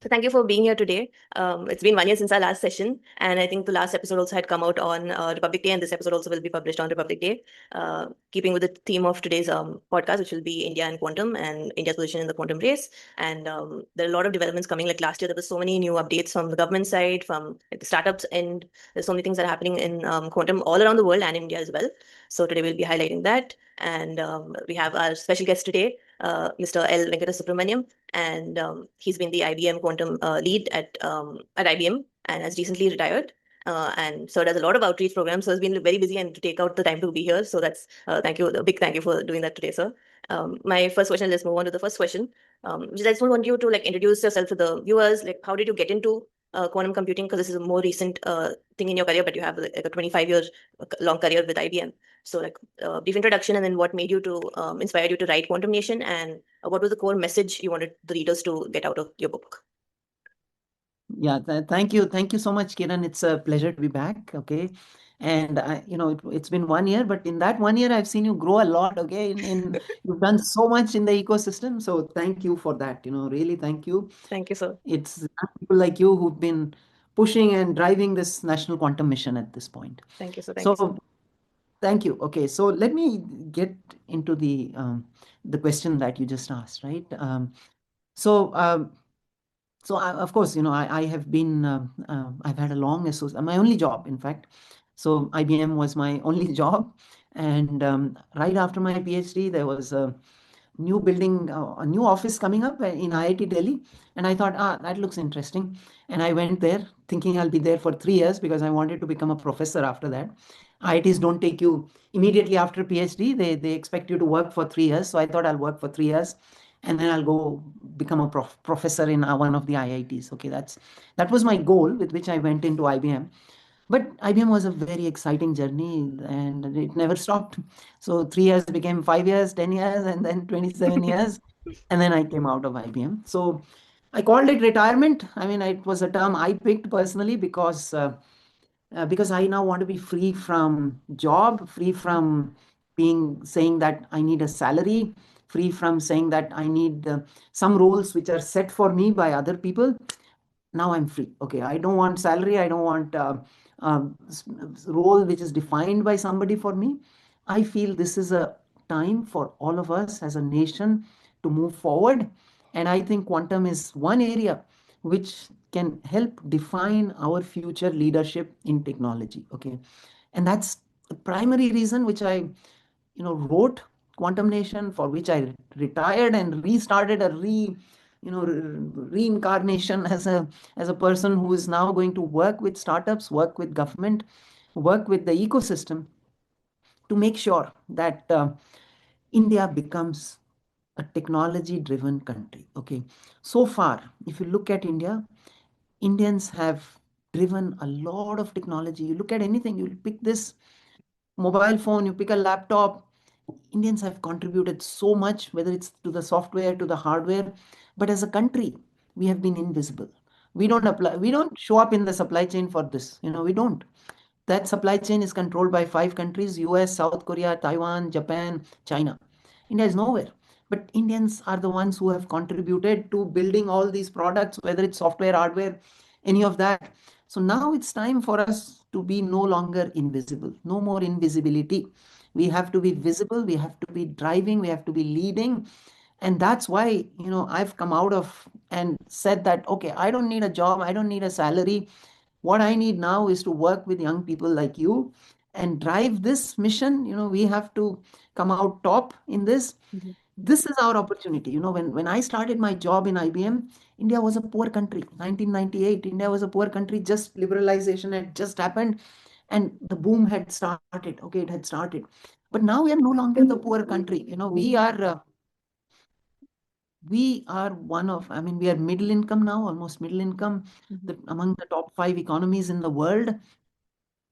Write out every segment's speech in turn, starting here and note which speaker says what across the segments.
Speaker 1: So thank you for being here today. It's been 1 year since our last session, and I think the last episode also had come out on Republic Day, and this episode also will be published on Republic Day, keeping with the theme of today's podcast, which will be India and quantum and India's position in the quantum race. And there are a lot of developments coming. Like last year, there was so many new updates from the government side, from like, the startups, and there's so many things that are happening in quantum all around the world and India as well. So today we'll be highlighting that, and we have our special guest today, Mr. L. Venkata Subramaniam, and he's been the IBM quantum lead at IBM and has recently retired. And so does a lot of outreach programs. So has been very busy and to take out the time to be here. So that's thank you, a big thank you for doing that today, sir. My first question. Let's move on to the first question. Which I just want you to like introduce yourself to the viewers. Like, how did you get into quantum computing? Because this is a more recent thing in your career, but you have like a 25-year long career with IBM. So like brief introduction, and then what made you to inspired you to write Quantum Nation, and what was the core message you wanted the readers to get out of your book?
Speaker 2: Yeah, thank you. Thank you so much, Kiran. It's a pleasure to be back. Okay. And it's been 1 year, but in that 1 year, I've seen you grow a lot. Okay. You've done so much in the ecosystem. So thank you for that. Really, thank you.
Speaker 1: Thank you, sir.
Speaker 2: It's people like you who've been pushing and driving this national quantum mission at this point.
Speaker 1: Thank you, sir. Thank you, sir.
Speaker 2: So thank you. Okay. So let me get into the question that you just asked, right? So of course, I have been, I've had a long associate, my only job, in fact. So IBM was my only job. And right after my PhD, there was a new building, a new office coming up in IIT Delhi. And I thought, that looks interesting. And I went there thinking I'll be there for 3 years because I wanted to become a professor after that. IITs don't take you immediately after PhD. They expect you to work for 3 years. So I thought I'll work for 3 years and then I'll go become a professor in one of the IITs. Okay, that was my goal with which I went into IBM. But IBM was a very exciting journey and it never stopped. So 3 years became 5 years, 10 years, and then 27 years. And then I came out of IBM. So I called it retirement. I mean, it was a term I picked personally because I now want to be free from job, free from being saying that I need a salary, free from saying that I need some roles which are set for me by other people. Now I'm free. Okay, I don't want salary. I don't want role which is defined by somebody for me. I feel this is a time for all of us as a nation to move forward. And I think quantum is one area which can help define our future leadership in technology. Okay. And that's the primary reason which I wrote Quantum Nation, for which I retired and restarted a reincarnation as a person who is now going to work with startups, work with government, work with the ecosystem to make sure that India becomes a technology driven country. Okay. So far, if you look at India, Indians have driven a lot of technology. You look at anything, you pick this mobile phone, you pick a laptop. Indians have contributed so much, whether it's to the software, to the hardware. But as a country, we have been invisible. We don't show up in the supply chain for this. We don't. That supply chain is controlled by 5 countries: US, South Korea, Taiwan, Japan, China. India is nowhere. But Indians are the ones who have contributed to building all these products, whether it's software, hardware, any of that. So now it's time for us to be no longer invisible, no more invisibility. We have to be visible, we have to be driving, we have to be leading. And that's why, I've come out of and said that, okay, I don't need a job, I don't need a salary. What I need now is to work with young people like you and drive this mission. We have to come out top in this.
Speaker 1: Mhm.
Speaker 2: This is our opportunity. When I started my job in IBM, India was a poor country. 1998, India was a poor country. Just liberalization had just happened and the boom had started. Okay, it had started. But now we are no longer the poor country. We are we are middle income now, almost middle income, among the top 5 economies in the world.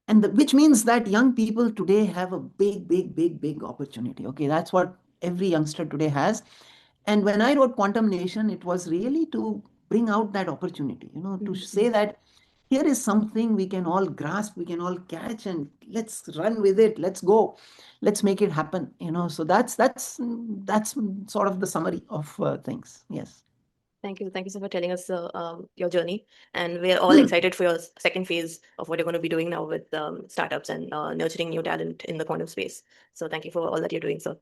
Speaker 2: And which means that young people today have a big, big, big, big opportunity. Okay, that's what every youngster today has. And when I wrote Quantum Nation, it was really to bring out that opportunity, to say that here is something we can all grasp, we can all catch, and let's run with it. Let's go. Let's make it happen. So that's sort of the summary of things. Yes.
Speaker 1: Thank you. Thank you so much for telling us your journey. And we're all excited for your second phase of what you're going to be doing now with startups and nurturing new talent in the quantum space. So thank you for all that you're doing, sir.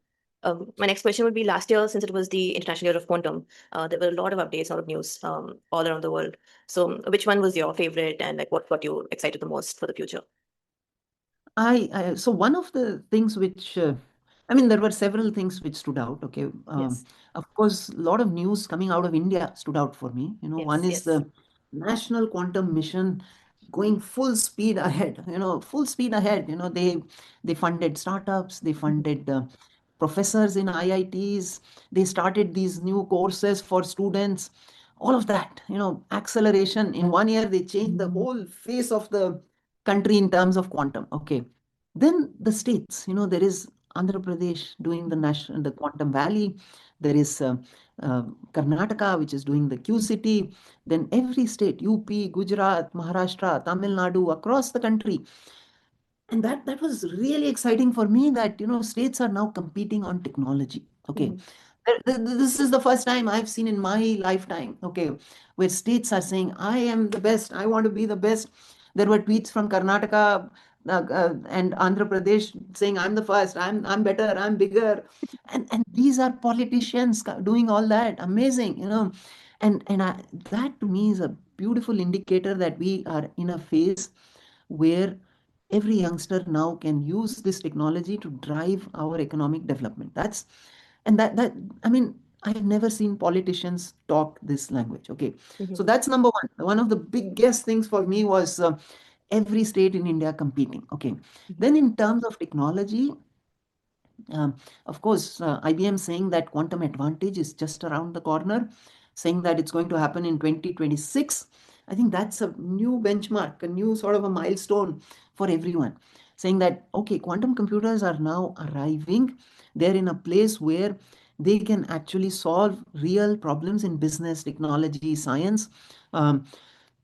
Speaker 1: My next question would be last year, since it was the International Year of Quantum, there were a lot of updates, a lot of news all around the world. So which one was your favorite and like what got you excited the most for the future?
Speaker 2: So one of the things which I mean, there were several things which stood out. Okay,
Speaker 1: Yes.
Speaker 2: of course, a lot of news coming out of India stood out for me. One
Speaker 1: Yes.
Speaker 2: is
Speaker 1: Yes.
Speaker 2: the National Quantum Mission going full speed ahead. Full speed ahead. They funded startups, they
Speaker 1: Mhm.
Speaker 2: funded professors in IITs, they started these new courses for students. All of that, acceleration in 1 year, they changed the whole face of the country in terms of quantum. Okay, then the states, there is Andhra Pradesh doing the Quantum Valley. There is Karnataka, which is doing the Q City. Then every state, UP, Gujarat, Maharashtra, Tamil Nadu, across the country. And that was really exciting for me that, states are now competing on technology. Okay.
Speaker 1: Mhm.
Speaker 2: This is the first time I've seen in my lifetime, okay, where states are saying, I am the best, I want to be the best. There were tweets from Karnataka and Andhra Pradesh saying, I'm the first, I'm better, I'm bigger. And these are politicians doing all that. Amazing, that to me is a beautiful indicator that we are in a phase where every youngster now can use this technology to drive our economic development. That I mean, I have never seen politicians talk this language. Okay,
Speaker 1: Mhm.
Speaker 2: so that's number one. One of the biggest things for me was every state in India competing. Okay,
Speaker 1: Mhm.
Speaker 2: then in terms of technology, um, of course, IBM saying that quantum advantage is just around the corner, saying that it's going to happen in 2026. I think that's a new benchmark, a new sort of a milestone for everyone. Saying that, okay, quantum computers are now arriving. They're in a place where they can actually solve real problems in business, technology, science. Um,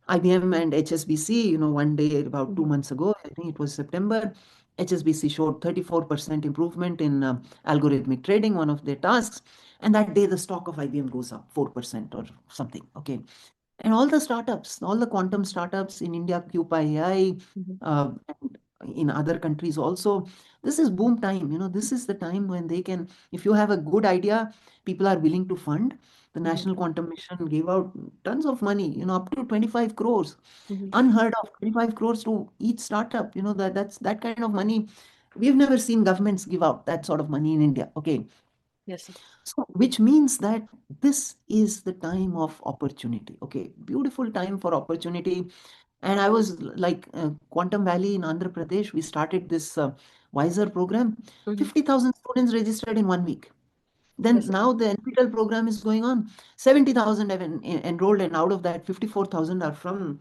Speaker 2: IBM and HSBC, one day about two
Speaker 1: Mhm.
Speaker 2: months ago, I think it was September, HSBC showed 34% improvement in algorithmic trading, one of their tasks. And that day, the stock of IBM goes up 4% or something. Okay. And all the startups, all the quantum startups in India, Cupa AI,
Speaker 1: Mhm.
Speaker 2: and in other countries also, this is boom time. This is the time when they can, if you have a good idea, people are willing to fund. The
Speaker 1: Mhm.
Speaker 2: National Quantum Mission gave out tons of money, up to 25 crores,
Speaker 1: Mhm.
Speaker 2: unheard of, 25 crores to each startup. That's that kind of money. We've never seen governments give out that sort of money in India. Okay.
Speaker 1: Yes, sir.
Speaker 2: So, which means that this is the time of opportunity. Okay, beautiful time for opportunity. And I was like Quantum Valley in Andhra Pradesh. We started this Wiser program.
Speaker 1: Mhm.
Speaker 2: 50,000 students registered in 1 week. Then
Speaker 1: Yes, sir.
Speaker 2: now the NPTEL program is going on. 70,000 have enrolled, and out of that, 54,000 are from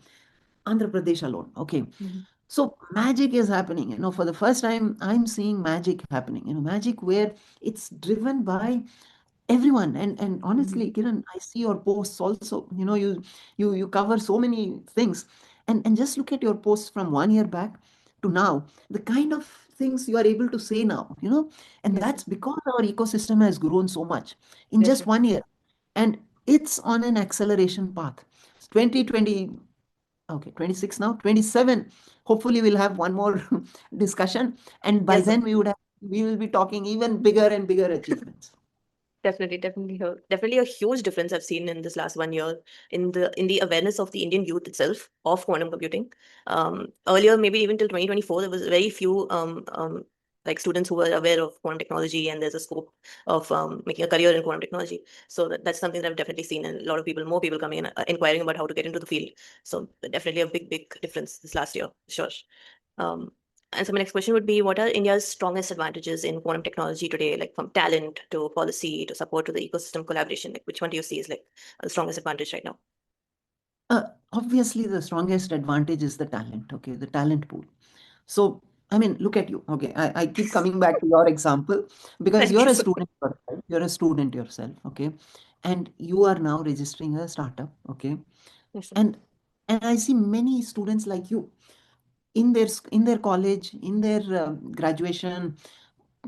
Speaker 2: Andhra Pradesh alone. Okay.
Speaker 1: Mhm.
Speaker 2: So magic is happening. For the first time, I'm seeing magic happening. Magic where it's driven by everyone. And
Speaker 1: Mhm.
Speaker 2: honestly, Kiran, I see your posts also. You cover so many things, and just look at your posts from 1 year back to now. The kind of things you are able to say now. And
Speaker 1: Yes, sir.
Speaker 2: that's because our ecosystem has grown so much in
Speaker 1: Yes,
Speaker 2: just
Speaker 1: sir.
Speaker 2: 1 year, and it's on an acceleration path. 2020. Okay, 26 now, 27. Hopefully, we'll have one more discussion. And by
Speaker 1: Yes, sir.
Speaker 2: then, we will be talking even bigger and bigger achievements.
Speaker 1: Definitely, definitely a huge difference I've seen in this last 1 year in the awareness of the Indian youth itself of quantum computing. Earlier, maybe even till 2024, there was very few like students who were aware of quantum technology, and there's a scope of making a career in quantum technology. So that's something that I've definitely seen, and a lot of people, more people coming in, inquiring about how to get into the field. So definitely a big difference this last year, sure. Um, and so my next question would be, what are India's strongest advantages in quantum technology today, like from talent to policy to support to the ecosystem collaboration? Like, which one do you see is like the strongest advantage right now?
Speaker 2: Obviously, the strongest advantage is the talent, okay, the talent pool. So, I mean, look at you, okay. I keep coming back to your example because
Speaker 1: Thank
Speaker 2: you're
Speaker 1: you,
Speaker 2: a
Speaker 1: sir.
Speaker 2: student yourself. You're a student yourself, okay, and you are now registering a startup, okay,
Speaker 1: Yes, sir.
Speaker 2: and I see many students like you in their college, in their graduation,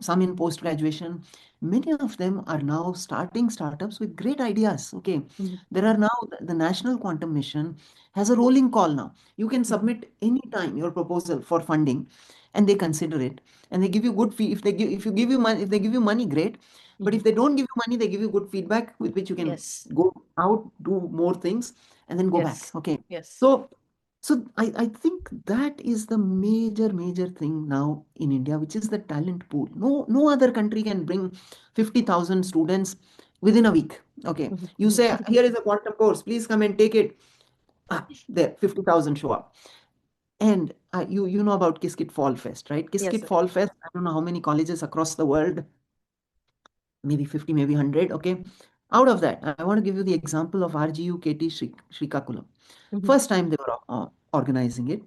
Speaker 2: some in post graduation. Many of them are now starting startups with great ideas. Okay,
Speaker 1: Mhm.
Speaker 2: there are now the National Quantum Mission has a rolling call now. You can
Speaker 1: Mhm.
Speaker 2: submit anytime your proposal for funding, and they consider it, and they give you good fee. If you give you money, if they give you money, great. But
Speaker 1: Mhm.
Speaker 2: if they don't give you money, they give you good feedback with which you can
Speaker 1: Yes.
Speaker 2: go out, do more things, and then go back.
Speaker 1: Yes.
Speaker 2: Okay,
Speaker 1: Yes.
Speaker 2: so I think that is the major thing now in India, which is the talent pool. No other country can bring 50,000 students within a week. Okay.
Speaker 1: Mhm.
Speaker 2: You
Speaker 1: Mhm.
Speaker 2: say, here is a quantum course, please come and take it. Ah, there, 50,000 show up. And you know about Kiskit Fall Fest, right?
Speaker 1: Yes,
Speaker 2: Kiskit
Speaker 1: sir.
Speaker 2: Fall Fest, I don't know how many colleges across the world, maybe 50, maybe 100. Okay. Out of that, I want to give you the example of RGUKT Srikakulam.
Speaker 1: Mhm.
Speaker 2: First time they were organizing it.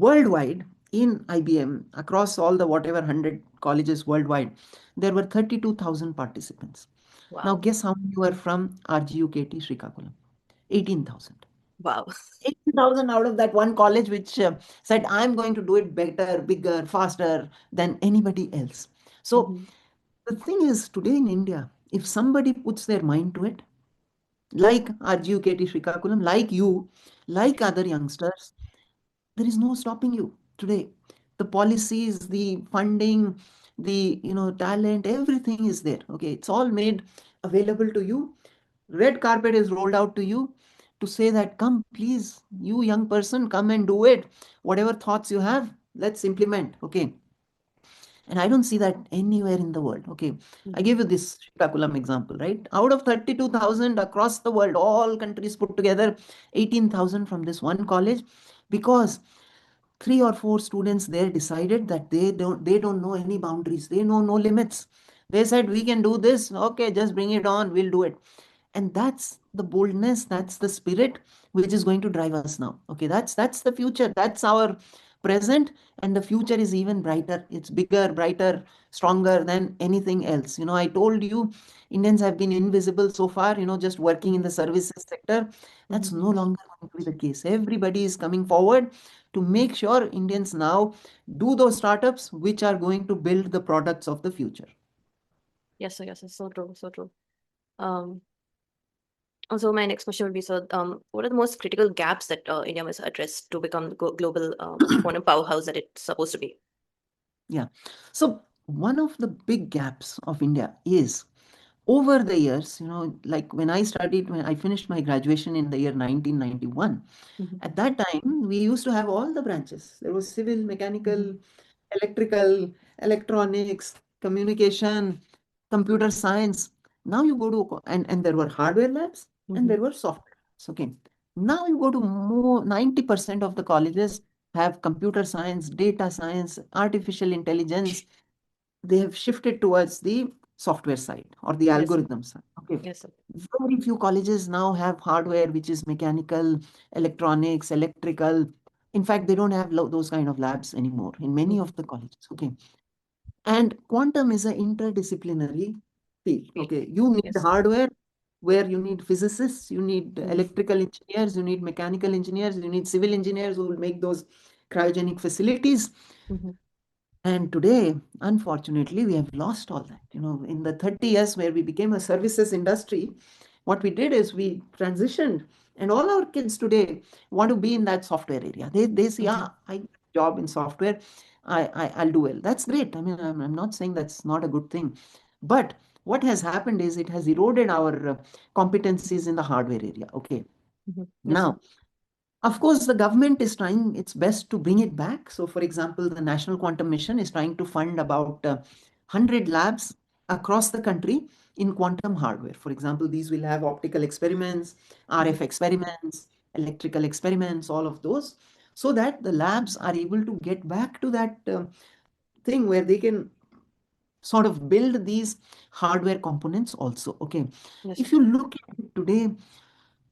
Speaker 2: Worldwide, in IBM, across all the whatever 100 colleges worldwide, there were 32,000 participants. Now,
Speaker 1: Wow.
Speaker 2: guess how many were from RGUKT Srikakulam? 18,000.
Speaker 1: Wow.
Speaker 2: 18,000 out of that one college which said, I'm going to do it better, bigger, faster than anybody else. So,
Speaker 1: Mhm.
Speaker 2: the thing is, today in India, if somebody puts their mind to it, like RGUKT Srikakulam, like you, like other youngsters, there is no stopping you today. The policies, the funding, the talent, everything is there. Okay, it's all made available to you. Red carpet is rolled out to you to say that, come, please, you young person, come and do it. Whatever thoughts you have, let's implement. Okay, and I don't see that anywhere in the world. Okay. I
Speaker 1: Mhm.
Speaker 2: gave you this Shikakulam example, right? Out of 32,000 across the world, all countries put together, 18,000 from this one college, because three or four students there decided that they don't know any boundaries. They know no limits. They said, we can do this. Okay, just bring it on. We'll do it. And that's the boldness, that's the spirit which is going to drive us now. Okay, that's the future, that's our present, and the future is even brighter. It's bigger, brighter, stronger than anything else. I told you, Indians have been invisible so far, just working in
Speaker 1: Mhm.
Speaker 2: the services sector. That's
Speaker 1: Mhm.
Speaker 2: no longer going to be the case. Everybody is coming forward to make sure Indians now do those startups which are going to build the products of the future.
Speaker 1: Yes, sir. Yes, sir. So true. So true. Um, Also, my next question would be, so, what are the most critical gaps that India must address to become the global quantum powerhouse that it's supposed to be?
Speaker 2: Yeah. So one of the big gaps of India is, over the years, like when I finished my graduation in the year 1991,
Speaker 1: Mhm.
Speaker 2: at that time, we used to have all the branches. There was civil,
Speaker 1: Mhm.
Speaker 2: mechanical, electrical, electronics, communication, computer science. Now you go to, and there were hardware labs and
Speaker 1: Mhm.
Speaker 2: there were software labs. Okay. Now you go to more, 90% of the colleges have computer science, data science, artificial intelligence. They have shifted towards the software side or the
Speaker 1: Yes, sir.
Speaker 2: algorithm side. Okay.
Speaker 1: Yes, sir.
Speaker 2: Very few colleges now have hardware, which is mechanical, electronics, electrical. In fact, they don't have those kind of labs anymore in many
Speaker 1: Mhm.
Speaker 2: of the colleges. Okay. And quantum is an interdisciplinary field.
Speaker 1: Feel.
Speaker 2: Okay. You need
Speaker 1: Yes.
Speaker 2: hardware where you need physicists, you need
Speaker 1: Mhm.
Speaker 2: electrical engineers, you need mechanical engineers, you need civil engineers who will make those cryogenic facilities.
Speaker 1: Mhm.
Speaker 2: And today, unfortunately, we have lost all that. In the 30 years where we became a services industry, what we did is we transitioned, and all our kids today want to be in that software area. They say,
Speaker 1: Mhm.
Speaker 2: yeah, I get a job in software, I'll do well. That's great. I mean, I'm not saying that's not a good thing. But what has happened is it has eroded our competencies in the hardware area. Okay.
Speaker 1: Mhm. Yes, sir.
Speaker 2: Now, of course, the government is trying its best to bring it back. So, for example, the National Quantum Mission is trying to fund about 100 labs across the country in quantum hardware. For example, these will have optical experiments,
Speaker 1: Mhm.
Speaker 2: RF experiments, electrical experiments, all of those, so that the labs are able to get back to that thing where they can sort of build these hardware components also. Okay.
Speaker 1: Yes, sir.
Speaker 2: If you look at it today,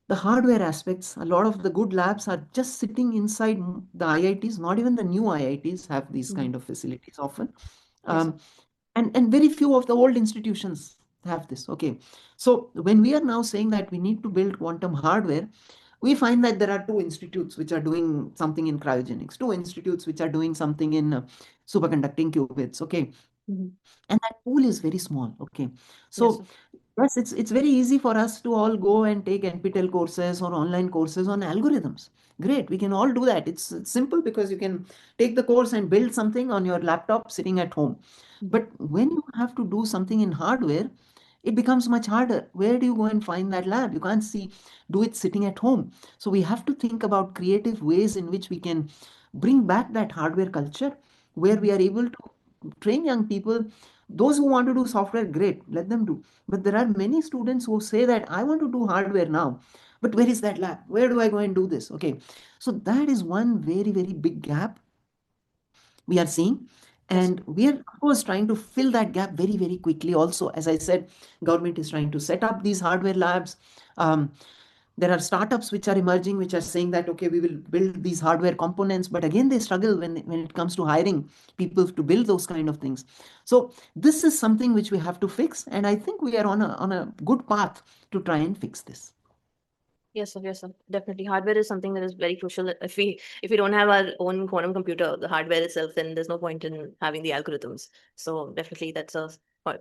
Speaker 2: the hardware aspects, a lot of the good labs are just sitting inside the IITs. Not even the new IITs have these
Speaker 1: Mhm.
Speaker 2: kind of facilities often.
Speaker 1: Yes, sir.
Speaker 2: Um, and very few of the old institutions have this. Okay. So when we are now saying that we need to build quantum hardware, we find that there are two institutes which are doing something in cryogenics, two institutes which are doing something in superconducting qubits. Okay.
Speaker 1: Mhm.
Speaker 2: and that pool is very small. Okay,
Speaker 1: Yes,
Speaker 2: so
Speaker 1: sir.
Speaker 2: yes, it's very easy for us to all go and take NPTEL courses or online courses on algorithms. Great, we can all do that. It's simple because you can take the course and build something on your laptop sitting at home.
Speaker 1: Mhm.
Speaker 2: But when you have to do something in hardware, it becomes much harder. Where do you go and find that lab? You can't see do it sitting at home. So we have to think about creative ways in which we can bring back that hardware culture, where we
Speaker 1: Mhm.
Speaker 2: are able to train young people. Those who want to do software, great, let them do. But there are many students who say that I want to do hardware now, but where is that lab? Where do I go and do this? Okay, so that is one very, very big gap we are seeing.
Speaker 1: Yes, sir.
Speaker 2: And we are, of course, trying to fill that gap very, very quickly. Also, as I said, government is trying to set up these hardware labs. Um, there are startups which are emerging, which are saying that, okay, we will build these hardware components. But again, they struggle when it comes to hiring people to build those kind of things. So this is something which we have to fix. And I think we are on a good path to try and fix this.
Speaker 1: Yes, sir. Yes, sir. Definitely. Hardware is something that is very crucial. If we don't have our own quantum computer, the hardware itself, then there's no point in having the algorithms. So definitely that's a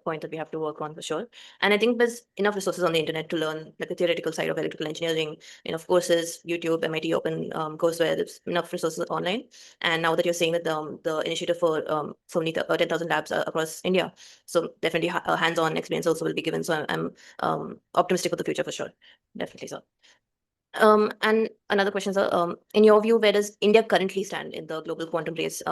Speaker 1: point that we have to work on for sure. And I think there's enough resources on the internet to learn like the theoretical side of electrical engineering, enough courses, YouTube, MIT Open courseware, there's enough resources online. And now that you're saying that the initiative for so many 10,000 labs across India, so definitely hands-on experience also will be given. So I'm optimistic for the future for sure. Definitely, sir. And another question, sir. In your view, where does India currently stand in the global quantum race?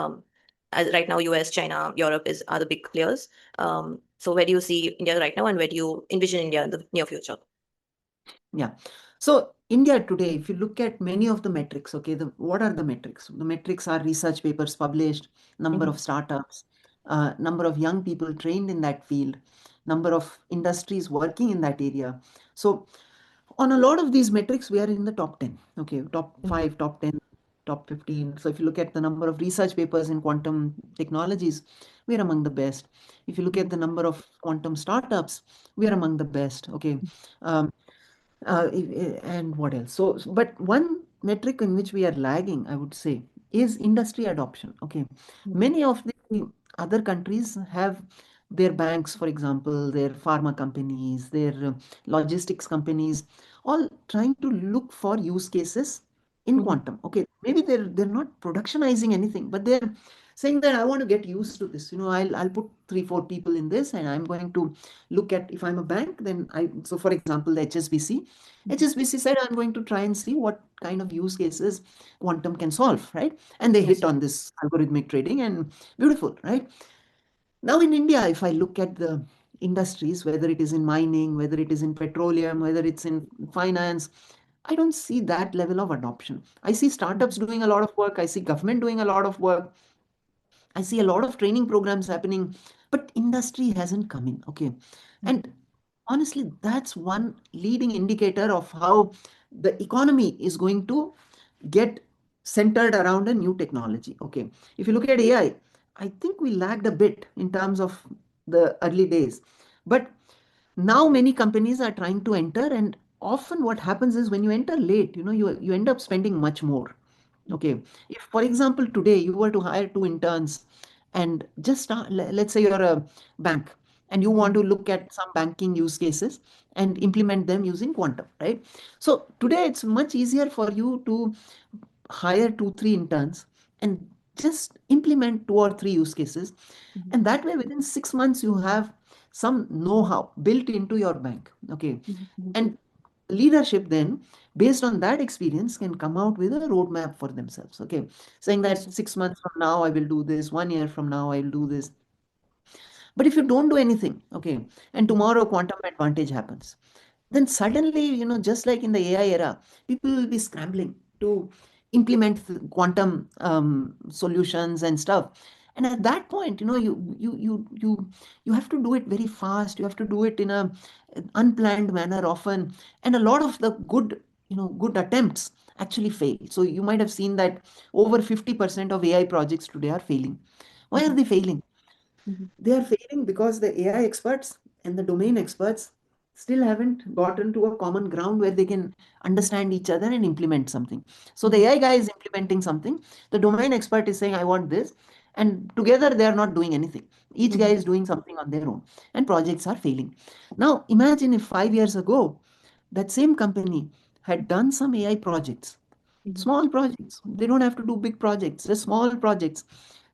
Speaker 1: As right now, US, China, Europe are the big players. So where do you see India right now, and where do you envision India in the near future?
Speaker 2: Yeah. So India today, if you look at many of the metrics, okay, what are the metrics? The metrics are research papers published, number
Speaker 1: Mm-hmm.
Speaker 2: of startups, number of young people trained in that field, number of industries working in that area. So on a lot of these metrics, we are in the top 10, okay, top
Speaker 1: Mm-hmm.
Speaker 2: 5, top 10, top 15. So if you look at the number of research papers in quantum technologies, we are among the best. If you look at the number of quantum startups, we are among the best, okay. Um, and what else? But one metric in which we are lagging, I would say, is industry adoption. Okay,
Speaker 1: Mm-hmm.
Speaker 2: many of the other countries have their banks, for example, their pharma companies, their logistics companies, all trying to look for use cases in
Speaker 1: Mm-hmm.
Speaker 2: quantum. Okay, maybe they're not productionizing anything, but they're saying that I want to get used to this. I'll put 3 4 people in this, and I'm going to look at, if I'm a bank, then so for example, the
Speaker 1: Mm-hmm.
Speaker 2: HSBC said, I'm going to try and see what kind of use cases quantum can solve, right? And they
Speaker 1: Yes,
Speaker 2: hit
Speaker 1: sir.
Speaker 2: on this algorithmic trading, and beautiful, right? Now in India, if I look at the industries, whether it is in mining, whether it is in petroleum, whether it's in finance, I don't see that level of adoption. I see startups
Speaker 1: Mm-hmm.
Speaker 2: doing a lot of work. I see government doing a lot of work. I see a lot of training programs happening, but industry hasn't come in. Okay.
Speaker 1: Mm-hmm.
Speaker 2: And honestly, that's one leading indicator of how the economy is going to get centered around a new technology. Okay. If you look at AI, I think we lagged a bit in terms of the early days. But now many companies are trying to enter, and often what happens is when you enter late, you end up spending much more. Okay, if for example today you were to hire 2 interns and just let's say you're a bank and you want
Speaker 1: Mm-hmm.
Speaker 2: to look at some banking use cases and implement them using quantum, right? So today it's much easier for you to hire 2 3 interns and just implement 2 or 3 use cases,
Speaker 1: Mm-hmm.
Speaker 2: and that way within 6 months you have some know-how built into your bank. Okay,
Speaker 1: Mm-hmm.
Speaker 2: and leadership then, based on that experience, can come out with a roadmap for themselves. Okay, saying
Speaker 1: Yes,
Speaker 2: that
Speaker 1: sir.
Speaker 2: 6 months from now I will do this, 1 year from now I will do this. But if you don't do anything, okay, and
Speaker 1: Mm-hmm.
Speaker 2: tomorrow quantum advantage happens, then suddenly, just like in the AI era, people will be scrambling to implement quantum solutions and stuff. And at that point, you have to do it very fast. You have to do it in a unplanned manner often, and a lot of the good attempts actually fail. So you might have seen that over 50% of AI projects today are failing. Why are
Speaker 1: Mm-hmm.
Speaker 2: they failing?
Speaker 1: Mm-hmm.
Speaker 2: They are failing because the AI experts and the domain experts still haven't gotten to a common ground where they can understand each other and implement something. So the
Speaker 1: Mm-hmm.
Speaker 2: AI guy is implementing something. The domain expert is saying, I want this. and together they are not doing anything. Each guy
Speaker 1: Mhm.
Speaker 2: is doing something on their own, and projects are failing. Now imagine if 5 years ago that same company had done some AI projects,
Speaker 1: Mhm.
Speaker 2: small projects. They don't have to do big projects, just small projects.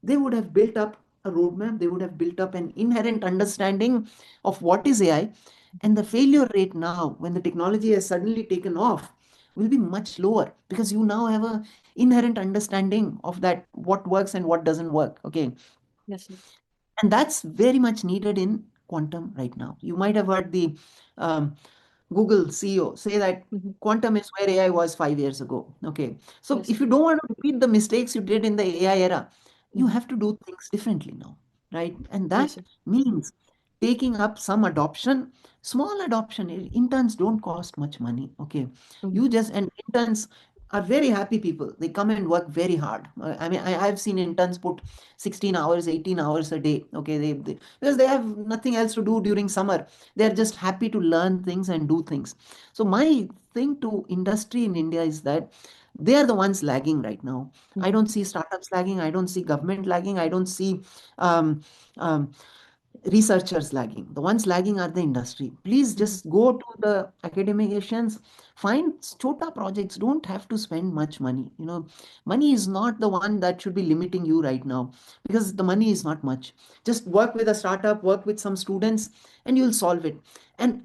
Speaker 2: They would have built up a roadmap, they would have built up an inherent understanding of what is AI. And the failure rate now, when the technology has suddenly taken off, will be much lower because you now have a inherent understanding of that what works and what doesn't work. Okay,
Speaker 1: Yes, sir.
Speaker 2: and that's very much needed in quantum right now. You might have heard the um, Google CEO say that
Speaker 1: Mhm.
Speaker 2: quantum is where AI was 5 years ago. Okay. So
Speaker 1: Yes, sir.
Speaker 2: if you don't want to repeat the mistakes you did in the AI era, you
Speaker 1: Mhm.
Speaker 2: have to do things differently now, right? And
Speaker 1: Yes,
Speaker 2: that
Speaker 1: sir.
Speaker 2: means taking up some adoption, small adoption. Interns don't cost much money. Okay.
Speaker 1: Mhm.
Speaker 2: And interns are very happy people. They come and work very hard. I mean, I've seen interns put 16 hours, 18 hours a day. Okay. Because they have nothing else to do during summer. They're just happy to learn things and do things. So my thing to industry in India is that they are the ones lagging right now. I
Speaker 1: Mhm.
Speaker 2: don't see startups lagging. I don't see government lagging. I don't see um, um, researchers lagging. The ones lagging are the industry. Please
Speaker 1: Mhm.
Speaker 2: just go to the academicians, find chota projects. Don't have to spend much money. Money is not the one that should be limiting you right now because the money is not much. Just work with a startup, work with some students, and you'll solve it. And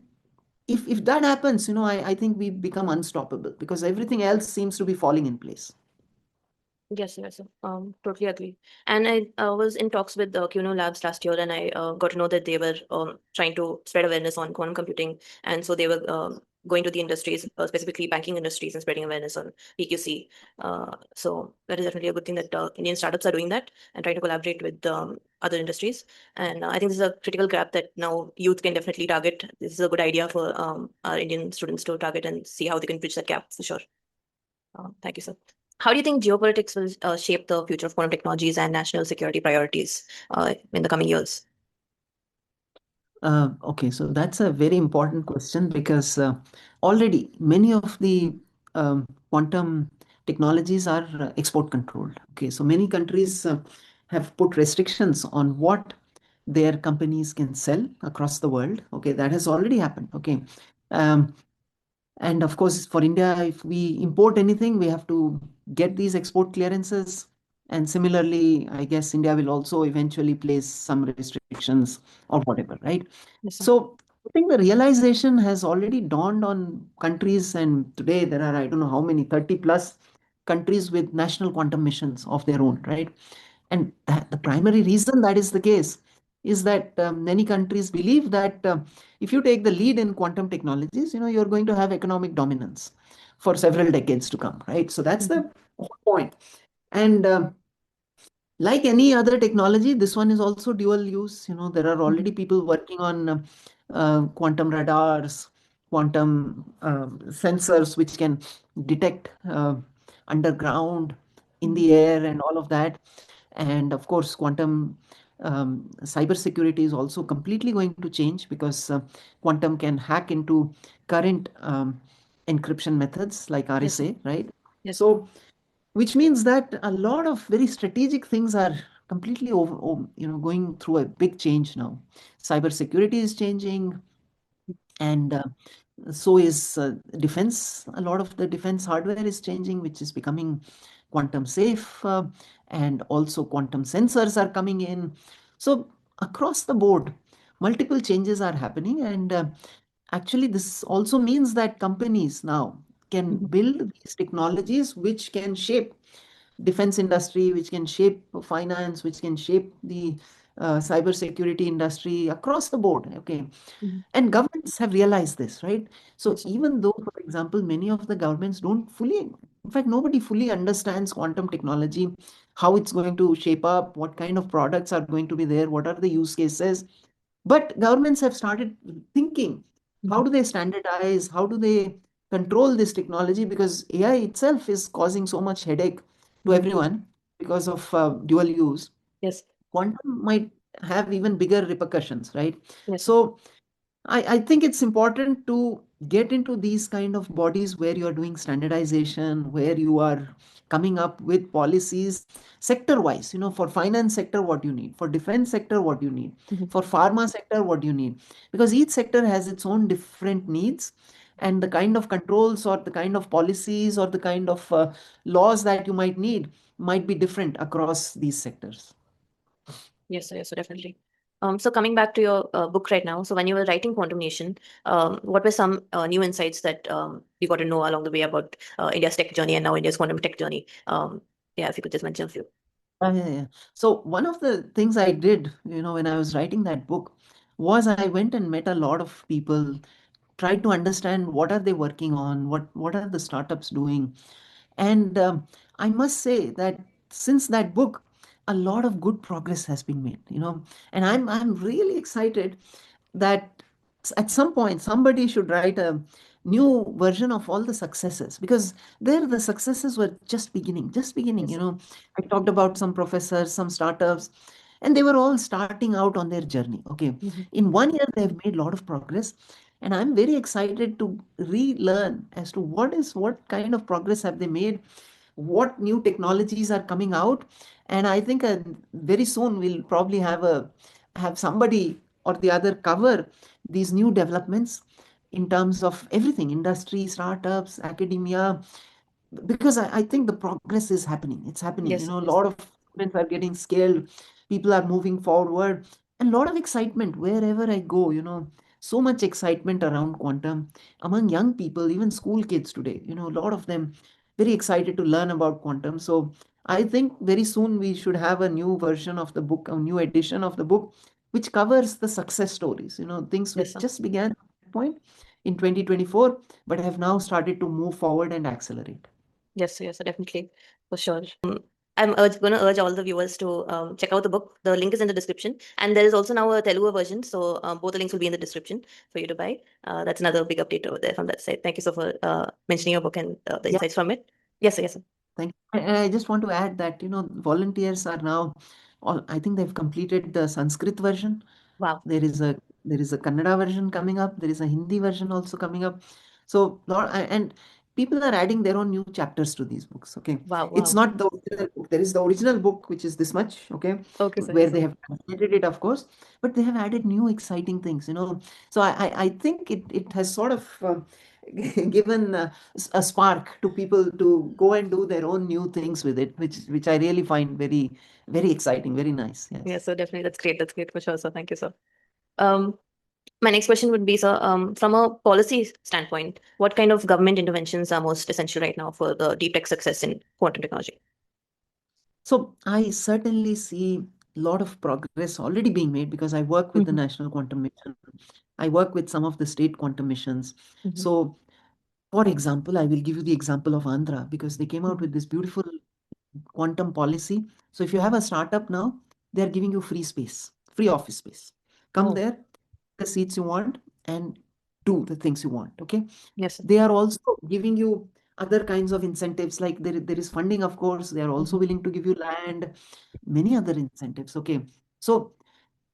Speaker 2: if that happens, I think we become unstoppable because everything else seems to be falling in place.
Speaker 1: Yes, yes, totally agree. And I was in talks with the QNO Labs last year, and I got to know that they were trying to spread awareness on quantum computing, and so they were going to the industries, specifically banking industries, and spreading awareness on PQC. So that is definitely a good thing that Indian startups are doing that and trying to collaborate with other industries. And I think this is a critical gap that now youth can definitely target. This is a good idea for our Indian students to target and see how they can bridge that gap for sure. Thank you, sir. How do you think geopolitics will shape the future of quantum technologies and national security priorities in the coming years?
Speaker 2: Okay, so that's a very important question because already many of the quantum technologies are export controlled. Okay, so many countries have put restrictions on what their companies can sell across the world. Okay, that has already happened. Okay, um, and of course, for India, if we import anything, we have to get these export clearances. And similarly, I guess India will also eventually place some restrictions or whatever, right?
Speaker 1: Yes, sir.
Speaker 2: So I think the realization has already dawned on countries, and today there are, I don't know how many, 30 plus countries with national quantum missions of their own, right? And the primary reason that is the case is that many countries believe that if you take the lead in quantum technologies, you're going to have economic dominance for several decades to come, right? So that's
Speaker 1: Mhm.
Speaker 2: the whole point. And like any other technology, this one is also dual use. There are
Speaker 1: Mhm.
Speaker 2: already people working on quantum radars, quantum sensors, which can detect underground, in
Speaker 1: Mhm.
Speaker 2: the air, and all of that. And of course, quantum cybersecurity is also completely going to change because quantum can hack into current encryption methods like
Speaker 1: Yes, sir.
Speaker 2: RSA, right?
Speaker 1: Yes, sir.
Speaker 2: So which means that a lot of very strategic things are completely going through a big change now. Cybersecurity is changing, and so is defense. A lot of the defense hardware is changing, which is becoming quantum safe, and also quantum sensors are coming in. So across the board, multiple changes are happening, and actually this also means that companies now can
Speaker 1: Mhm.
Speaker 2: build these technologies which can shape defense industry, which can shape finance, which can shape the cyber security industry across the board. Okay,
Speaker 1: Mhm.
Speaker 2: and governments have realized this, right? So
Speaker 1: Yes, sir.
Speaker 2: even though, for example, many of the governments don't fully, in fact, nobody fully understands quantum technology, how it's going to shape up, what kind of products are going to be there, what are the use cases. But governments have started thinking, how
Speaker 1: Mhm.
Speaker 2: do they standardize? How do they control this technology? Because AI itself is causing so much headache to
Speaker 1: Mhm.
Speaker 2: everyone because of dual use.
Speaker 1: Yes,
Speaker 2: Quantum might have even bigger repercussions, right?
Speaker 1: yes, sir.
Speaker 2: So I think it's important to get into these kind of bodies where you're doing standardization, where you are coming up with policies sector wise, for finance sector what you need, for defense sector what you need,
Speaker 1: Mhm.
Speaker 2: for pharma sector what you need, because each sector has its own different needs, and the kind of controls or the kind of policies or the kind of laws that you might need might be different across these sectors.
Speaker 1: Yes, so definitely. So coming back to your book right now, so when you were writing Quantum Nation, what were some new insights that you got to know along the way about India's tech journey and now India's quantum tech journey? Yeah, if you could just mention a few.
Speaker 2: Yeah. So one of the things I did, when I was writing that book, was I went and met a lot of people, tried to understand what are they working on, what are the startups doing, and I must say that since that book, a lot of good progress has been made. And I'm really excited that at some point somebody should write a new version of all the successes, because there the successes were just beginning.
Speaker 1: Yes, sir.
Speaker 2: I talked about some professors, some startups, and they were all starting out on their journey. Okay,
Speaker 1: Mhm.
Speaker 2: in 1 year they have made a lot of progress, and I'm very excited to relearn as to what kind of progress have they made, what new technologies are coming out. And I think very soon we'll probably have somebody or the other cover these new developments in terms of everything, industry, startups, academia, because I think the progress is happening. It's happening.
Speaker 1: Yes,
Speaker 2: A
Speaker 1: yes,
Speaker 2: lot of students are getting skilled, people are moving forward, and a lot of excitement wherever I go. So much excitement around quantum among young people, even school kids today. A lot of them very excited to learn about quantum. So I think very soon we should have a new version of the book, a new edition of the book, which covers the success stories. Things
Speaker 1: yes,
Speaker 2: which
Speaker 1: sir.
Speaker 2: just began at that point in 2024, but have now started to move forward and accelerate.
Speaker 1: Yes, definitely, for sure. I'm going to urge all the viewers to check out the book. The link is in the description, and there is also now a Telugu version, so both the links will be in the description for you to buy. That's another big update over there from that side. Thank you so for mentioning your book and the
Speaker 2: Yeah,
Speaker 1: insights from it. Yes, sir.
Speaker 2: thank you. And I just want to add that, volunteers are now all, I think they've completed the Sanskrit version.
Speaker 1: Wow,
Speaker 2: There is a Kannada version coming up. There is a Hindi version also coming up. So and people are adding their own new chapters to these books. Okay,
Speaker 1: wow,
Speaker 2: it's
Speaker 1: wow.
Speaker 2: not the original book. There is the original book which is this much. Okay,
Speaker 1: Okay, sir.
Speaker 2: where
Speaker 1: Yes,
Speaker 2: they
Speaker 1: sir.
Speaker 2: have translated it, of course, but they have added new exciting things. So I think it has sort of given a spark to people to go and do their own new things with it, which I really find very very exciting, very nice. Yes.
Speaker 1: Yes, so definitely, that's great. That's great for sure. So thank you, sir. Um, my next question would be, sir, from a policy standpoint, what kind of government interventions are most essential right now for the deep tech success in quantum technology?
Speaker 2: So I certainly see a lot of progress already being made because I work with the
Speaker 1: Hmm.
Speaker 2: National Quantum Mission. I work with some of the state quantum missions.
Speaker 1: Hmm.
Speaker 2: So, for example, I will give you the example of Andhra because they came out
Speaker 1: Hmm.
Speaker 2: with this beautiful quantum policy. So, if you have
Speaker 1: Hmm.
Speaker 2: a startup now, they are giving you free space, free office space. Come
Speaker 1: Oh,
Speaker 2: there, the seats you want, and do the things you want. Okay.
Speaker 1: yes, sir.
Speaker 2: They are also giving you other kinds of incentives, like there is funding, of course. They are also
Speaker 1: Hmm.
Speaker 2: willing to give you land, many other incentives. Okay, so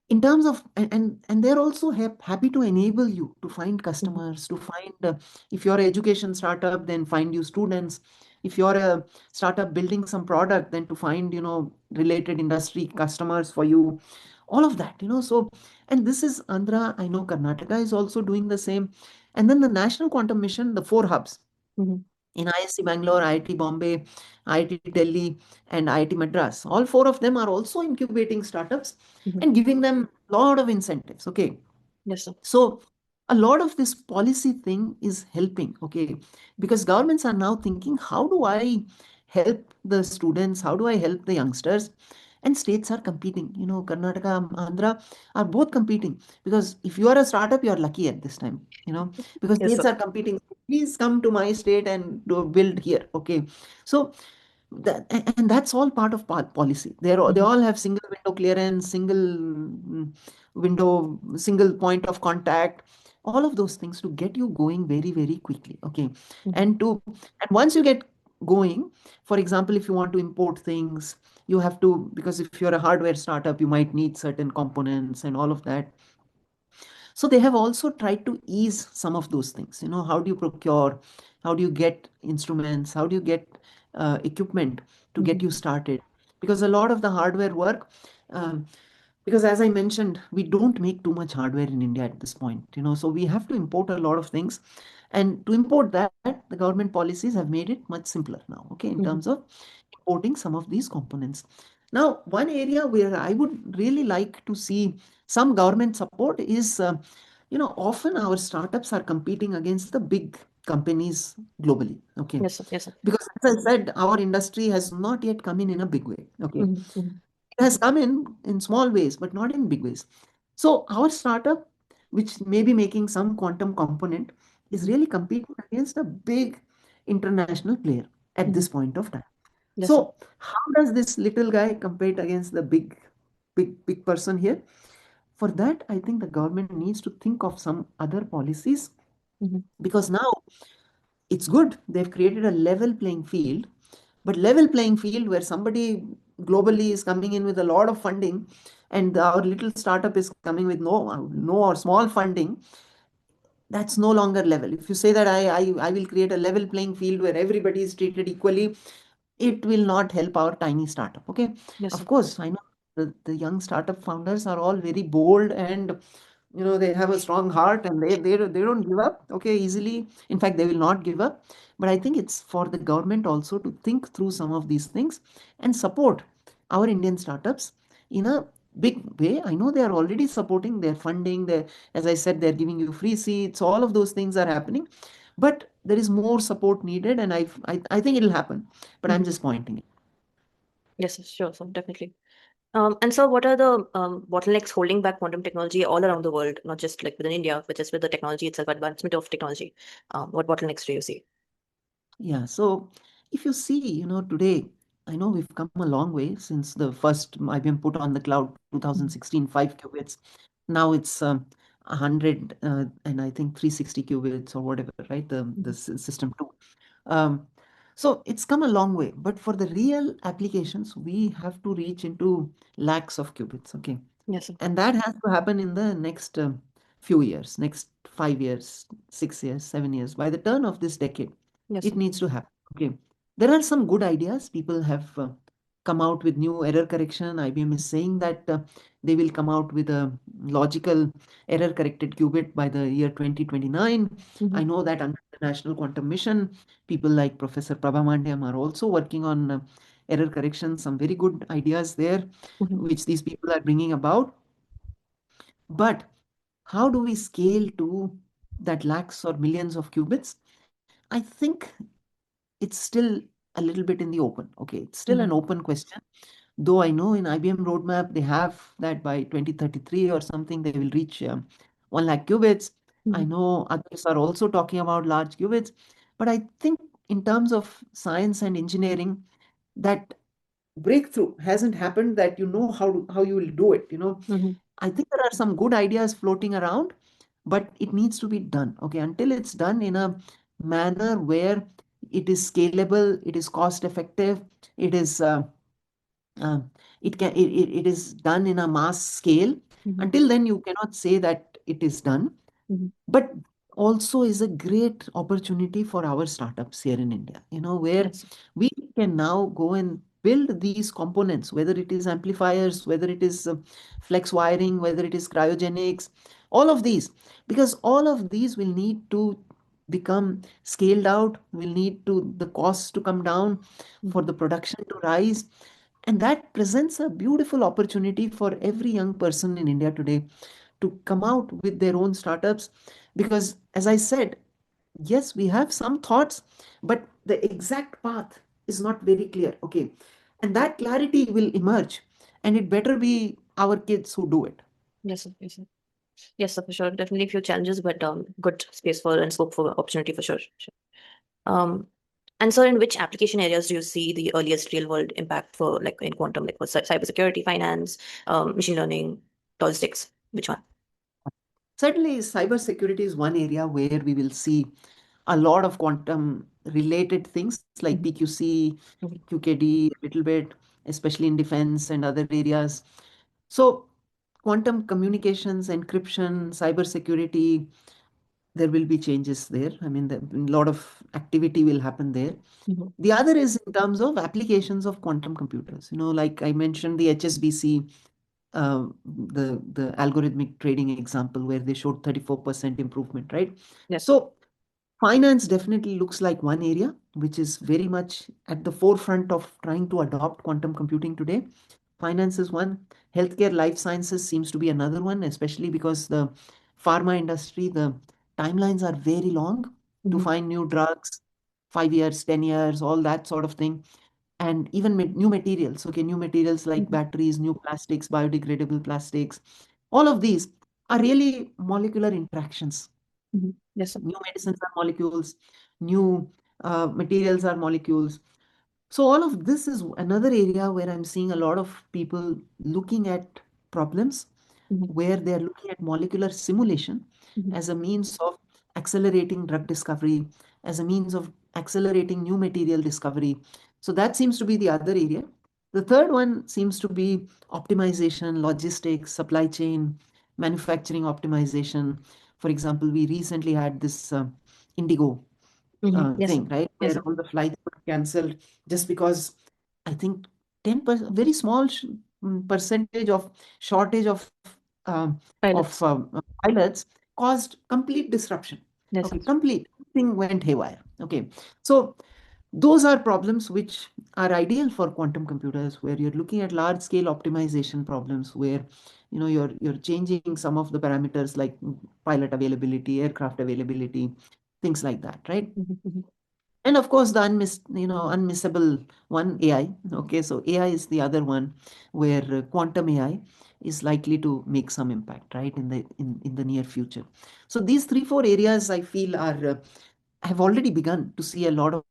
Speaker 2: in terms of and they're also happy to enable you to find
Speaker 1: Hmm.
Speaker 2: customers, to find if you're an education startup, then find you students. If you're a startup building some product, then to find related industry customers for you, all of that. So, and this is Andhra. I know Karnataka is also doing the same. And then the National Quantum Mission, the four hubs
Speaker 1: Hmm.
Speaker 2: in ISC Bangalore, IIT Bombay, IIT Delhi, and IIT Madras. All four of them are also incubating startups
Speaker 1: Hmm.
Speaker 2: and giving them a lot of incentives. Okay.
Speaker 1: Yes, sir.
Speaker 2: So a lot of this policy thing is helping, okay, because governments are now thinking, how do I help the students? How do I help the youngsters? And states are competing. Karnataka, Andhra are both competing because if you are a startup, you are lucky at this time. Because
Speaker 1: Yes,
Speaker 2: states
Speaker 1: sir.
Speaker 2: are competing. Please come to my state and do build here. Okay, so and that's all part of policy. They
Speaker 1: Hmm.
Speaker 2: all have single window clearance, single window, single point of contact, all of those things to get you going very, very quickly. Okay.
Speaker 1: Hmm.
Speaker 2: And once you get going, for example, if you want to import things, you have to, because if you're a hardware startup, you might need certain components and all of that. So they have also tried to ease some of those things. How do you procure? How do you get instruments? How do you get equipment to
Speaker 1: Mhm.
Speaker 2: get you started, because a lot of the hardware work, um, because as I mentioned, we don't make too much hardware in India at this point, so we have to import a lot of things. And to import that, the government policies have made it much simpler now, okay, in terms
Speaker 1: Mhm.
Speaker 2: of importing some of these components. Now, one area where I would really like to see some government support is, often our startups are competing against the big companies globally. Okay.
Speaker 1: Yes, sir. Yes, sir.
Speaker 2: Because as I said, our industry has not yet come in a big way. Okay.
Speaker 1: Mhm. Mhm.
Speaker 2: It has come in small ways, but not in big ways. So our startup, which may be making some quantum component, is
Speaker 1: Mhm.
Speaker 2: really competing against a big international player at this
Speaker 1: Mhm.
Speaker 2: point of time.
Speaker 1: Yes, sir.
Speaker 2: So how does this little guy compete against the big person here? For that, I think the government needs to think of some other policies,
Speaker 1: Mhm.
Speaker 2: because now it's good they've created a level playing field, but level playing field where somebody globally is coming in with a lot of funding and our little startup is coming with no or small funding, that's no longer level. If you say that I will create a level playing field where everybody is treated equally, it will not help our tiny startup. Okay.
Speaker 1: Yes,
Speaker 2: Of
Speaker 1: sir.
Speaker 2: course, I know the young startup founders are all very bold, and they have a strong heart, and they don't give up, okay, easily. In fact, they will not give up. But I think it's for the government also to think through some of these things and support our Indian startups in a big way. I know they are already supporting, their funding, their, as I said, they're giving you free seats, all of those things are happening, but there is more support needed, and I think it'll happen, but I'm
Speaker 1: Mhm.
Speaker 2: just pointing it.
Speaker 1: Yes, sir. Sure, sir. Definitely. And so what are the bottlenecks holding back quantum technology all around the world, not just like within India, but just with the technology itself, advancement of technology? What bottlenecks do you see?
Speaker 2: Yeah, so if you see, today, I know we've come a long way since the first IBM put on the cloud
Speaker 1: Mhm.
Speaker 2: 2016, 5 qubits. Now it's 100 and I think 360 qubits or whatever, right? The
Speaker 1: Mhm.
Speaker 2: system two. Um, so it's come a long way, but for the real applications, we have to reach into lakhs of qubits, okay?
Speaker 1: Yes, sir.
Speaker 2: And that has to happen in the next few years, next 5 years, 6 years, 7 years. By the turn of this decade,
Speaker 1: Yes,
Speaker 2: it
Speaker 1: sir.
Speaker 2: needs to happen. Okay. There are some good ideas. People have come out with new error correction. IBM is saying that they will come out with a logical error corrected qubit by the year 2029. I
Speaker 1: Mhm.
Speaker 2: know that under the National Quantum Mission, people like Professor Prabhamaniam are also working on error correction, some very good ideas there,
Speaker 1: Mhm.
Speaker 2: which these people are bringing about. But how do we scale to that lakhs or millions of qubits? I think it's still a little bit in the open. Okay, it's still an
Speaker 1: Mhm.
Speaker 2: open question. Though I know in IBM roadmap they have that by 2033 or something they will reach 1 lakh qubits. I
Speaker 1: Mhm.
Speaker 2: know others are also talking about large qubits, but I think in terms of science and engineering, that breakthrough hasn't happened that how you will do it.
Speaker 1: Mhm.
Speaker 2: I think there are some good ideas floating around, but it needs to be done. Okay, until it's done in a manner where it is scalable, it is cost effective, it is um, it is done in a mass scale.
Speaker 1: Mhm.
Speaker 2: Until then, you cannot say that it is done,
Speaker 1: Mhm.
Speaker 2: but also is a great opportunity for our startups here in India, where
Speaker 1: Yes, sir.
Speaker 2: we can now go and build these components, whether it is amplifiers, whether it is flex wiring, whether it is cryogenics, all of these, because all of these will need to become scaled out, will need to the costs to come down for
Speaker 1: Mhm.
Speaker 2: the production to rise. And that presents a beautiful opportunity for every young person in India today to come out with their own startups. Because, as I said, yes, we have some thoughts, but the exact path is not very clear. Okay. And that clarity will emerge, and it better be our kids who do it.
Speaker 1: Yes, sir. Yes, sir. Yes, sir, for sure. Definitely a few challenges, but good space for and scope for opportunity for sure. Sure. Um, and so in which application areas do you see the earliest real world impact for like in quantum, like for cybersecurity, finance, machine learning, logistics? Which one?
Speaker 2: Certainly, cybersecurity is one area where we will see a lot of quantum related things like
Speaker 1: Mhm.
Speaker 2: PQC,
Speaker 1: Mhm.
Speaker 2: QKD, a little bit, especially in defense and other areas. So, quantum communications, encryption, cybersecurity, there will be changes there. I mean, a lot of activity will happen there.
Speaker 1: Mhm.
Speaker 2: The other is in terms of applications of quantum computers. Like I mentioned the HSBC, the algorithmic trading example where they showed 34% improvement, right?
Speaker 1: Yes.
Speaker 2: So finance definitely looks like one area which is very much at the forefront of trying to adopt quantum computing today. Finance is one. Healthcare, life sciences seems to be another one, especially because the pharma industry, the timelines are very long to
Speaker 1: Mhm.
Speaker 2: find new drugs, 5 years, 10 years, all that sort of thing. And even new materials, okay, new materials like
Speaker 1: Mhm.
Speaker 2: batteries, new plastics, biodegradable plastics, all of these are really molecular interactions.
Speaker 1: Mhm. Yes, sir.
Speaker 2: New medicines are molecules, new materials are molecules. So all of this is another area where I'm seeing a lot of people looking at problems
Speaker 1: Mhm.
Speaker 2: where they're looking at molecular simulation
Speaker 1: Mhm.
Speaker 2: as a means of accelerating drug discovery, as a means of accelerating new material discovery. So that seems to be the other area. The third one seems to be optimization, logistics, supply chain, manufacturing optimization. For example, we recently had this Indigo
Speaker 1: Mhm. Yes, sir.
Speaker 2: thing, right?
Speaker 1: Yes,
Speaker 2: Where
Speaker 1: sir.
Speaker 2: all the flights were cancelled just because I think 10%, very small percentage of shortage of
Speaker 1: Pilots.
Speaker 2: pilots caused complete disruption.
Speaker 1: Yes,
Speaker 2: Okay,
Speaker 1: sir.
Speaker 2: complete thing went haywire. Okay, so those are problems which are ideal for quantum computers, where you're looking at large scale optimization problems, where you're changing some of the parameters like pilot availability, aircraft availability, things like that, right?
Speaker 1: Mhm. Mhm.
Speaker 2: And of course, the unmissable one, AI. Okay, so AI is the other one where quantum AI is likely to make some impact, right, in the near future. So these three, four areas I feel are have already begun to see a lot of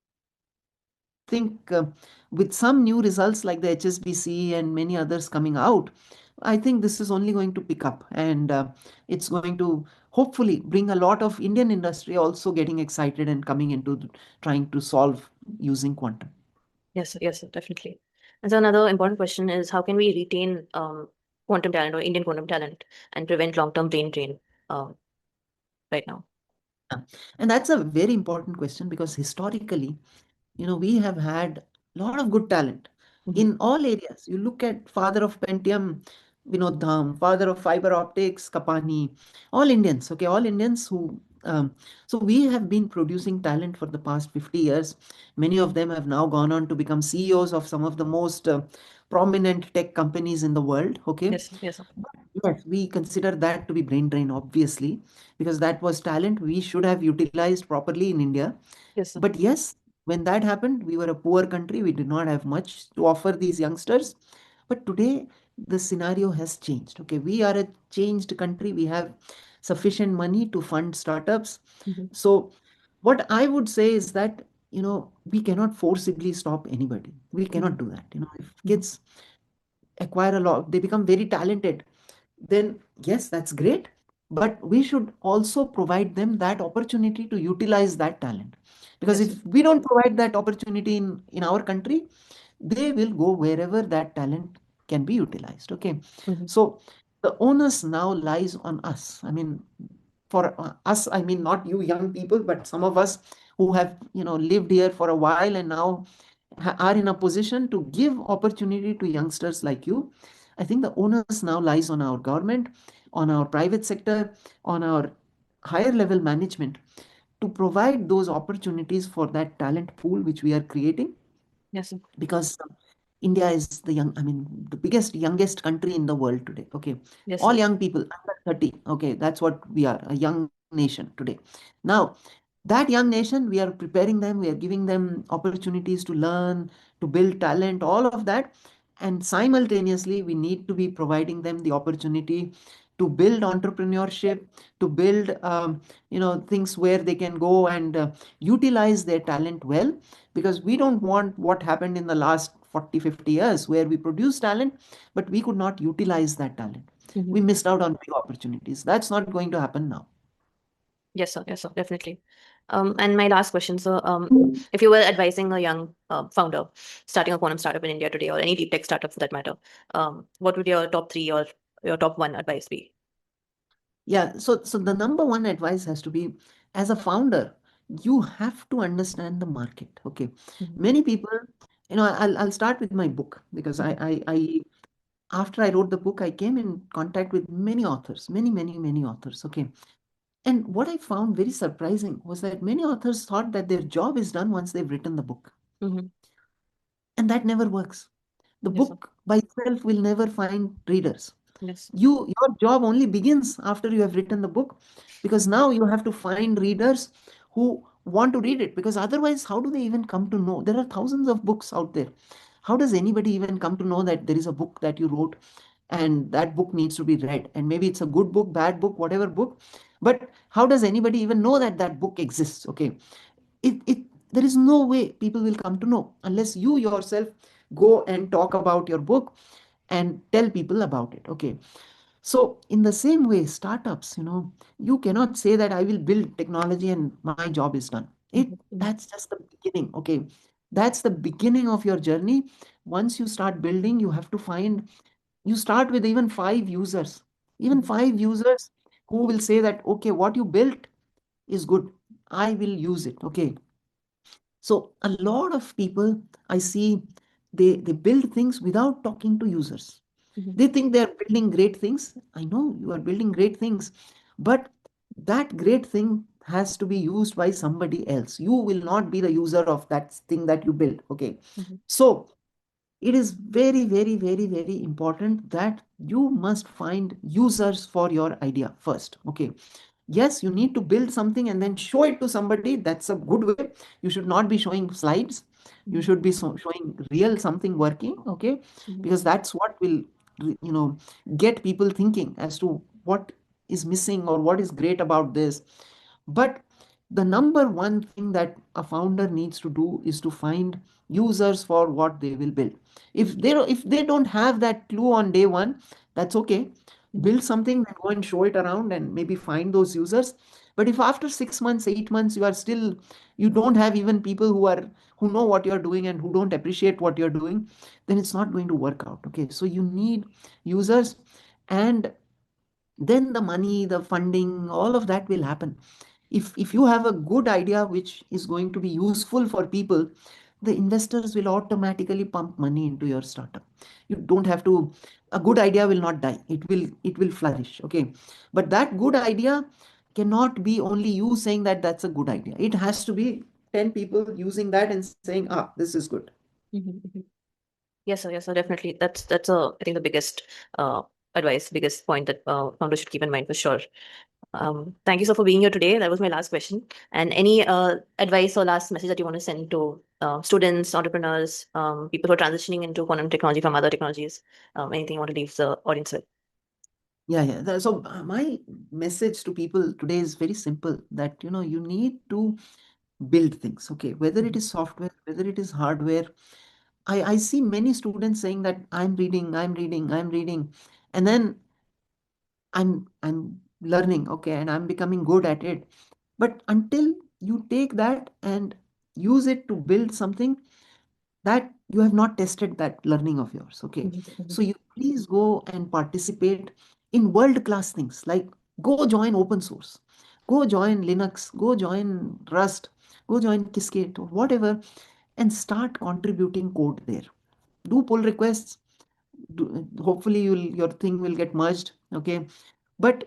Speaker 2: and I think with some new results like the HSBC and many others coming out, I think this is only going to pick up, and it's going to hopefully bring a lot of Indian industry also getting excited and coming into trying to solve using quantum.
Speaker 1: Yes, sir. Yes, sir. Definitely. And so another important question is how can we retain quantum talent or Indian quantum talent and prevent long-term brain drain um, right now?
Speaker 2: Yeah. And that's a very important question because historically, we have had a lot of good talent
Speaker 1: Mhm.
Speaker 2: in all areas. You look at father of Pentium, Vinod Dham, father of fiber optics, Kapani, all Indians, okay, all Indians who, so we have been producing talent for the past 50 years. Many of them have now gone on to become CEOs of some of the most prominent tech companies in the world, okay.
Speaker 1: Yes, sir. Yes, sir.
Speaker 2: Yes, we consider that to be brain drain, obviously, because that was talent we should have utilized properly in India.
Speaker 1: Yes, sir.
Speaker 2: But yes, when that happened, we were a poor country. We did not have much to offer these youngsters. But today, the scenario has changed. Okay, we are a changed country. We have sufficient money to fund startups.
Speaker 1: Mhm.
Speaker 2: So, what I would say is that, we cannot forcibly stop anybody. We cannot
Speaker 1: Mhm.
Speaker 2: do that. If
Speaker 1: Mhm.
Speaker 2: kids acquire a lot, they become very talented, then yes, that's great. But we should also provide them that opportunity to utilize that talent. Because
Speaker 1: Yes, sir.
Speaker 2: if we don't provide that opportunity in our country, they will go wherever that talent can be utilized. Okay.
Speaker 1: Mhm.
Speaker 2: So the onus now lies on us. I mean, for us, I mean, not you young people, but some of us who have, lived here for a while and now are in a position to give opportunity to youngsters like you. I think the onus now lies on our government, on our private sector, on our higher level management to provide those opportunities for that talent pool which we are creating,
Speaker 1: Yes, sir.
Speaker 2: because India is the biggest, youngest country in the world today. Okay.
Speaker 1: Yes,
Speaker 2: All
Speaker 1: sir.
Speaker 2: young people under 30. Okay. That's what we are, a young nation today. Now, that young nation, we are preparing them, we are giving them opportunities to learn, to build talent, all of that. And simultaneously, we need to be providing them the opportunity to build entrepreneurship, to build, things where they can go and utilize their talent well, because we don't want what happened in the last 40, 50 years where we produced talent, but we could not utilize that talent.
Speaker 1: Mhm.
Speaker 2: We missed out on big opportunities. That's not going to happen now.
Speaker 1: Yes, sir. Yes, sir. Definitely. And my last question, so if you were advising a young founder starting a quantum startup in India today, or any deep tech startup for that matter, what would your top three or your top one advice be?
Speaker 2: Yeah, so the number one advice has to be, as a founder, you have to understand the market. Okay,
Speaker 1: Mhm,
Speaker 2: many people, I'll start with my book, because
Speaker 1: mhm,
Speaker 2: I after I wrote the book, I came in contact with many authors, many authors. Okay, and what I found very surprising was that many authors thought that their job is done once they've written the book,
Speaker 1: mhm.
Speaker 2: and that never works. The
Speaker 1: Yes, sir.
Speaker 2: book by itself will never find readers.
Speaker 1: Yes.
Speaker 2: Your job only begins after you have written the book, because now you have to find readers who want to read it, because otherwise how do they even come to know? There are thousands of books out there. How does anybody even come to know that there is a book that you wrote and that book needs to be read? And maybe it's a good book, bad book, whatever book, but how does anybody even know that that book exists? Okay, it there is no way people will come to know unless you yourself go and talk about your book and tell people about it. Okay, so in the same way, startups, you cannot say that I will build technology and my job is done.
Speaker 1: Mhm, mhm,
Speaker 2: That's just the beginning. Okay, that's the beginning of your journey. Once you start building, you have to find, you start with even even
Speaker 1: mhm,
Speaker 2: 5 users who will say that, okay, what you built is good, I will use it. Okay, so a lot of people I see, they build things without talking to users.
Speaker 1: mhm,
Speaker 2: They think they are building great things. I know you are building great things, but that great thing has to be used by somebody else. You will not be the user of that thing that you build. Okay.
Speaker 1: mhm,
Speaker 2: So it is very, very, very, very important that you must find users for your idea first. Okay, yes, you need to build something and then show it to somebody. That's a good way. You should not be showing slides. You
Speaker 1: mhm,
Speaker 2: should be showing real something working. Okay,
Speaker 1: mhm,
Speaker 2: because that's what will get people thinking as to what is missing or what is great about this. But the number one thing that a founder needs to do is to find users for what they will build. If they don't have that clue on day one, that's okay.
Speaker 1: mhm,
Speaker 2: Build something and go and show it around and maybe find those users. But if after 6 months, 8 months, you don't have even people who know what you're doing and who don't appreciate what you're doing, then it's not going to work out. Okay, so you need users, and then the money, the funding, all of that will happen. If you have a good idea which is going to be useful for people, the investors will automatically pump money into your startup. You don't have to. A good idea will not die, it will flourish. Okay, but that good idea cannot be only you saying that that's a good idea. It has to be 10 people using that and saying, ah, this is good.
Speaker 1: mhm, mhm. Yes, sir. Yes, sir. Definitely. That's I think the biggest uh, advice, biggest point that founders should keep in mind for sure. Thank you, sir, for being here today. That was my last question. And any advice or last message that you want to send to students, entrepreneurs, people who are transitioning into quantum technology from other technologies? Anything you want to leave the audience with?
Speaker 2: Yeah. So my message to people today is very simple, that you need to build things. Okay, whether it
Speaker 1: Mhm,
Speaker 2: is software, whether it is hardware. I see many students saying that I'm reading, and then I'm learning, okay, and I'm becoming good at it. But until you take that and use it to build something, that you have not tested that learning of yours. Okay,
Speaker 1: mhm, mhm,
Speaker 2: so you please go and participate in world class things, like go join open source, go join Linux, go join Rust, go join Qiskit or whatever, and start contributing code there. Do pull requests. Hopefully your thing will get merged. Okay, but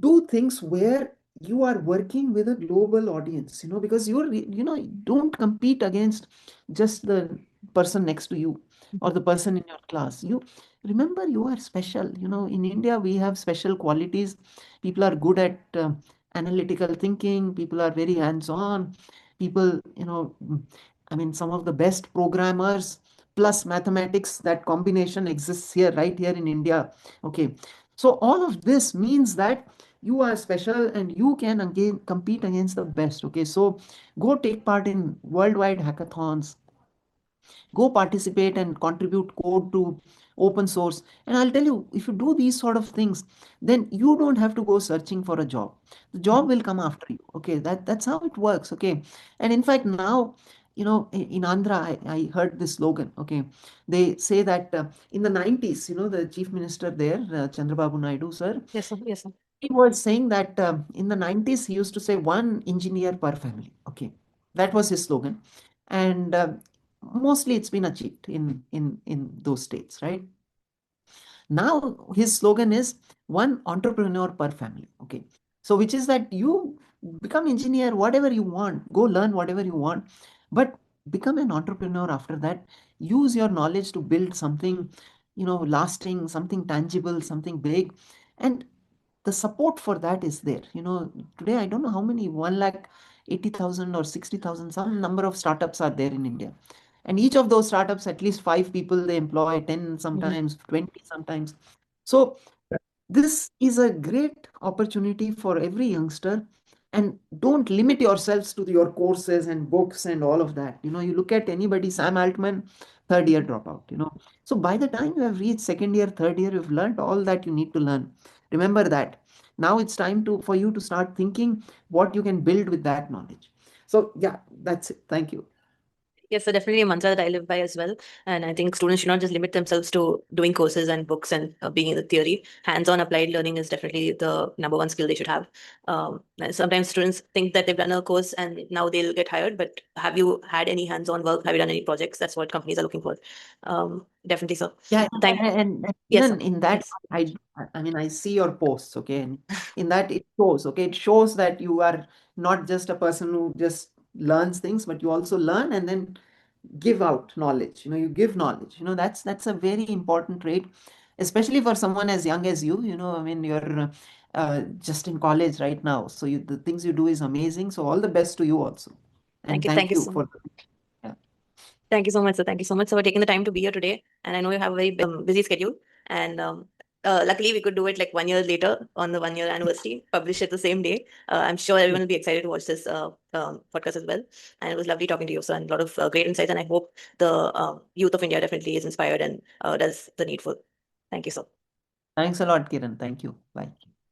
Speaker 2: do things where you are working with a global audience, because don't compete against just the person next to you or
Speaker 1: mhm,
Speaker 2: the person in your class. You remember, you are special. In India we have special qualities. People are good at analytical thinking. People are very hands on. People, I mean, some of the best programmers plus mathematics, that combination exists here, right here in India. Okay, so all of this means that you are special and you can again compete against the best. Okay, so go take part in worldwide hackathons, go participate and contribute code to open source. And I'll tell you, if you do these sort of things, then you don't have to go searching for a job. The job
Speaker 1: mhm.
Speaker 2: will come after you. Okay, that's how it works. Okay, and in fact now, in Andhra, I heard this slogan. Okay, they say that in the 90s, the chief minister there, Chandrababu Naidu sir,
Speaker 1: Yes, sir. Yes, sir.
Speaker 2: he was saying that in the 90s, he used to say one engineer per family. Okay, that was his slogan. And mostly it's been achieved in those states, right? Now his slogan is one entrepreneur per family. Okay. So which is that you become engineer, whatever you want, go learn whatever you want, but become an entrepreneur after that. Use your knowledge to build something, lasting, something tangible, something big. And the support for that is there. Today I don't know how many, 1,80,000 or 60,000, some number of startups are there in India. And each of those startups, at least five people they employ, 10
Speaker 1: Mhm.
Speaker 2: sometimes, 20 sometimes. So this is a great opportunity for every youngster. And don't limit yourselves to your courses and books and all of that. You look at anybody, Sam Altman, third year dropout. So by the time you have reached second year, third year, you've learned all that you need to learn. Remember that. Now it's time for you to start thinking what you can build with that knowledge. So yeah, that's it. Thank you.
Speaker 1: Yes, so definitely a mantra that I live by as well. And I think students should not just limit themselves to doing courses and books and being in the theory. Hands-on applied learning is definitely the number one skill they should have. And sometimes students think that they've done a course and now they'll get hired, but have you had any hands-on work? Have you done any projects? That's what companies are looking for. Definitely so.
Speaker 2: Yeah,
Speaker 1: Thank.
Speaker 2: and
Speaker 1: Yes, sir.
Speaker 2: even in that,
Speaker 1: Yes.
Speaker 2: I mean, I see your posts, okay, and in that it shows, okay, it shows that you are not just a person who just learns things, but you also learn and then give out knowledge. You give knowledge. That's a very important trait, especially for someone as young as you. I mean, you're just in college right now, so the things you do is amazing. So all the best to you also,
Speaker 1: Thank
Speaker 2: and
Speaker 1: you. Thank
Speaker 2: thank
Speaker 1: you
Speaker 2: you
Speaker 1: so much.
Speaker 2: for. Yeah.
Speaker 1: Thank you so much, sir. Thank you so much for taking the time to be here today. And I know you have a very busy schedule. And luckily, we could do it like 1 year later on the 1 year anniversary, publish it the same day. I'm sure everyone will be excited to watch this podcast as well. And it was lovely talking to you, sir, and a lot of great insights. And I hope the youth of India definitely is inspired and does the needful. Thank you, sir.
Speaker 2: Thanks a lot, Kiran. Thank you. Bye.